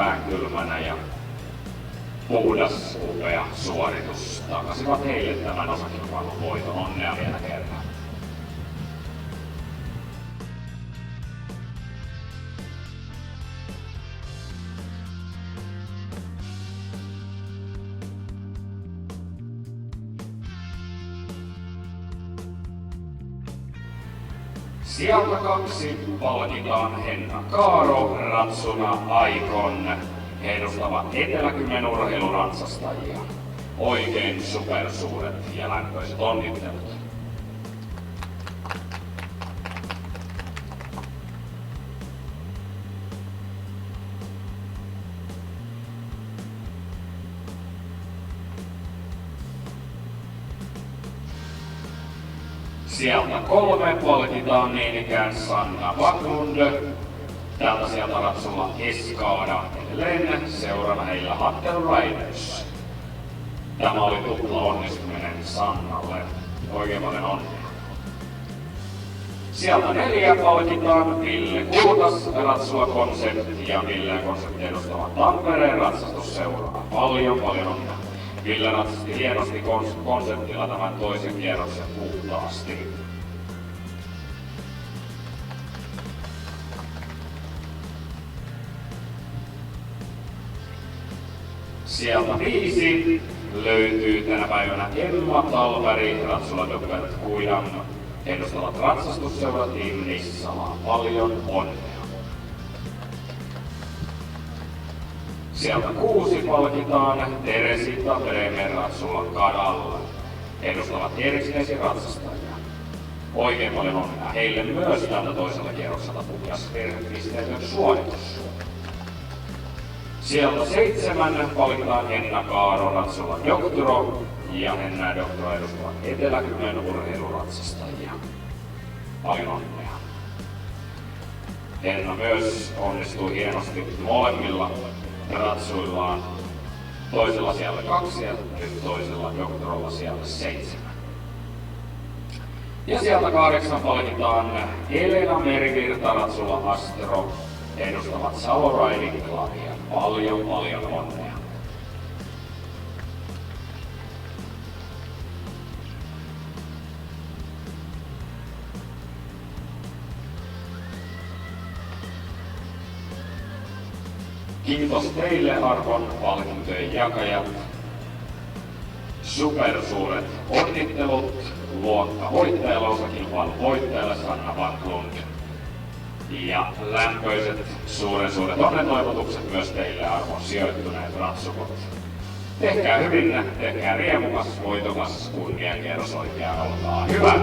kevään kylmänä ja puhdas, upea suoritus takasivat heille tämän osakilpailun voiton. Onnea vielä kerran. Sieltä 2 palkitaan Henna Kaaro ratsuna Aikon. He edustavat Etelä-Kymen urheiluratsastajia. Oikein supersuuret ja lämpöiset onnittelut. Sieltä 3 palkitaan niin ikään Sanna Backlund. Täältä sieltä ratsulla Eskada edelleen, seuraava heillä Hattel Riders. Tämä oli tupla onnistuminen Sannalle. Oikein paljon onnea. Sieltä 4 palkitaan Ville Kultas ratsulla Konsepti ja Ville Konsepti edustavat Tampereen ratsastusseuraa. Paljon onnea. Ville ratsasti hienosti Konseptilla tämän toisen kierroksen puhtaasti. Sieltä 5 löytyy tänä päivänä Emma Talveri ratsulla Doppelt Kuidan. Edustavat ratsastusseura Team Nissala. Paljon onnea. Sieltä 6 palkitaan Teresita Bremer ratsulla Kadalla. Edustavat Eriksnesi ratsastajia. Oikein paljon onnea heille myös tältä toisella kierroksella puhdas pisteetön suoritus. Sieltä 7 palkitaan Henna Kaaro ratsulla Doktoro ja Henna ja Doktoro edustavat Etelä-Kymen urheiluratsastajia. Paljon onnea. Henna myös onnistui hienosti molemmilla ratsuillaan. Toisella siellä 2 ja nyt toisella Doktorolla siellä 7. Ja sieltä 8 palkitaan Elena Merivirta ratsulla Astro. Edustavat Salo Riding Clubia. Paljon onnea. Kiitos teille arvon palkintojen jakajat. Supersuuret onnittelut luokka voittajalle, osakilpailun voittajalle Sanna Backlund. Ja lämpöiset suuret onnentoivotukset myös teille arvon sijoittuneet ratsukot. Tehkää hyvin, tehkää riemukas, voitokas, kunniakierros oikeaan olkaa hyvä!